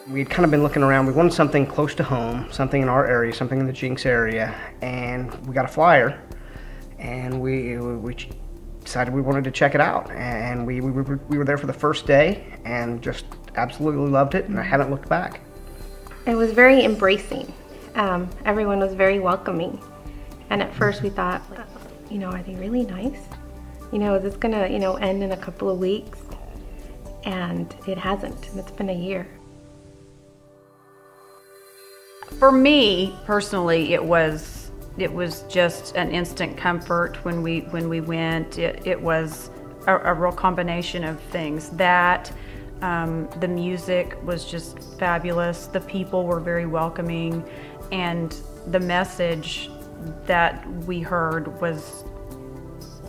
We'd kind of been looking around. We wanted something close to home, something in our area, something in the Jinx area, and we got a flyer, and we decided we wanted to check it out. And we were there for the first day and just absolutely loved it, and I haven't looked back. It was very embracing. Everyone was very welcoming. And at first we thought, are they really nice? Is this gonna, end in a couple of weeks? And it hasn't, and it's been a year. For me, personally, it was just an instant comfort when we went. It was a real combination of things. That the music was just fabulous. The people were very welcoming, and the message that we heard was,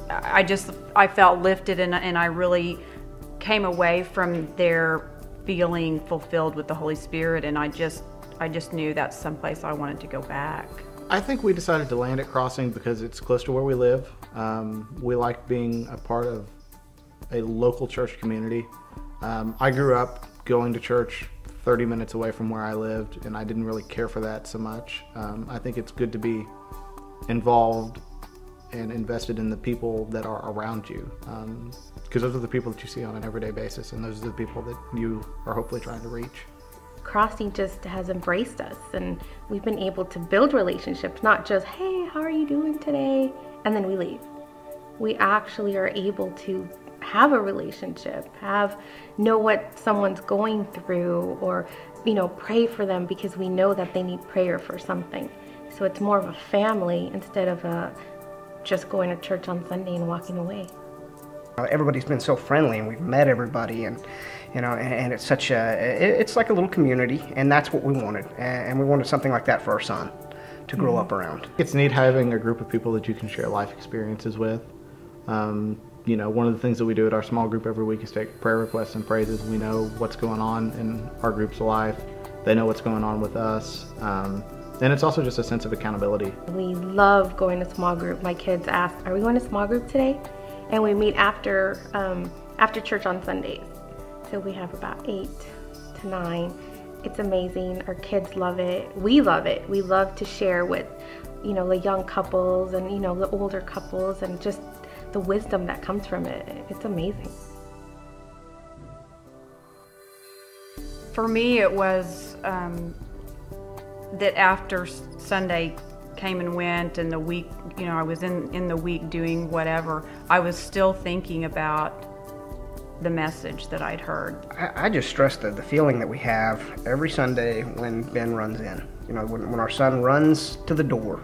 I felt lifted, and I really came away from there feeling fulfilled with the Holy Spirit, and I just knew that's someplace I wanted to go back. I think we decided to land at Crossing because it's close to where we live. We like being a part of a local church community. I grew up going to church 30 minutes away from where I lived, and I didn't really care for that so much. I think it's good to be involved and invested in the people that are around you, because those are the people that you see on an everyday basis, and those are the people that you are hopefully trying to reach. Crossing just has embraced us, and we've been able to build relationships, not just, hey, how are you doing today? And then we leave. We actually are able to have a relationship, know what someone's going through, or, pray for them because we know that they need prayer for something. So it's more of a family instead of just going to church on Sunday and walking away. Everybody's been so friendly, and we've met everybody, and and it's such it's like a little community, and that's what we wanted, and we wanted something like that for our son to grow up around. It's neat having a group of people that you can share life experiences with. One of the things that we do at our small group every week is take prayer requests and praises. We know what's going on in our group's life. They know what's going on with us. And it's also just a sense of accountability. We love going to small group. My kids ask, are we going to small group today? And we meet after church on Sundays. So we have about 8 to 9. It's amazing. Our kids love it. We love it. We love to share with, the young couples and, the older couples, and just the wisdom that comes from it. It's amazing. For me, it was that after Sunday came and went, and the week, I was in the week doing whatever, I was still thinking about the message that I'd heard. I just stressed the feeling that we have every Sunday when Ben runs in. When our son runs to the door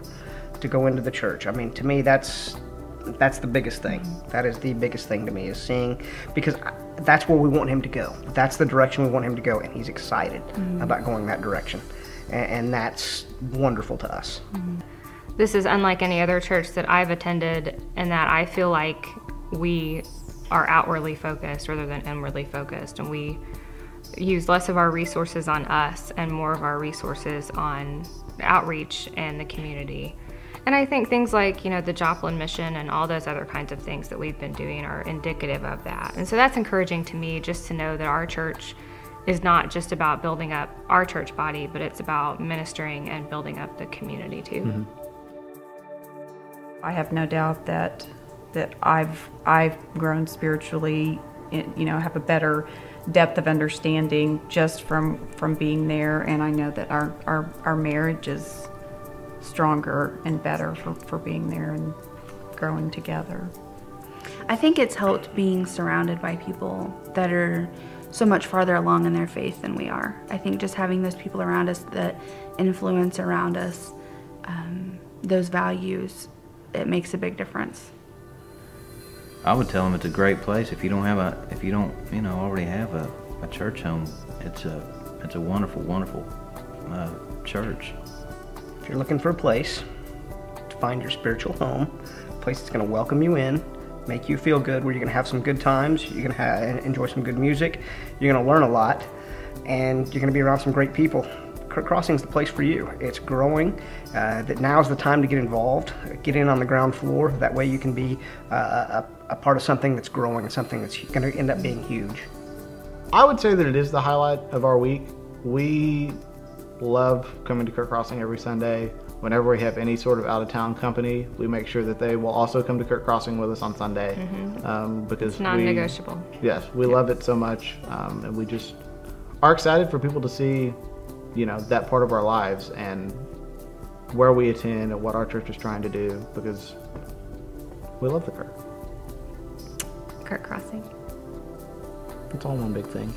to go into the church. I mean, to me, that's the biggest thing. That is the biggest thing to me, is seeing, because that's where we want him to go. That's the direction we want him to go, and he's excited about going that direction. And that's wonderful to us. This is unlike any other church that I've attended, in that I feel like we are outwardly focused rather than inwardly focused, and we use less of our resources on us and more of our resources on outreach and the community. And I think things like, the Joplin mission and all those other kinds of things that we've been doing are indicative of that. And so that's encouraging to me, just to know that our church is not just about building up our church body, but it's about ministering and building up the community too. I have no doubt that I've grown spiritually, have a better depth of understanding just from being there, and I know that our marriage is stronger and better for being there and growing together. I think it's helped being surrounded by people that are so much farther along in their faith than we are. I think just having those people around us that influence around us, those values, it makes a big difference. I would tell them it's a great place. If you don't already have a church home, it's a wonderful, wonderful church. If you're looking for a place to find your spiritual home, a place that's going to welcome you in, make you feel good, where you're going to have some good times, you're going to enjoy some good music, you're going to learn a lot, and you're going to be around some great people, Kirk Crossing is the place for you. It's growing. That now's the time to get involved, get in on the ground floor. That way you can be a part of something that's growing, something that's going to end up being huge. I would say that it is the highlight of our week. We love coming to Kirk Crossing every Sunday. Whenever we have any sort of out-of-town company, we make sure that they will also come to Kirk Crossing with us on Sunday. Because It's non-negotiable. Yes, we love it so much, and we just are excited for people to see, you know, that part of our lives and where we attend and what our church is trying to do, because we love the Kirk. Kirk Crossing. It's all one big thing.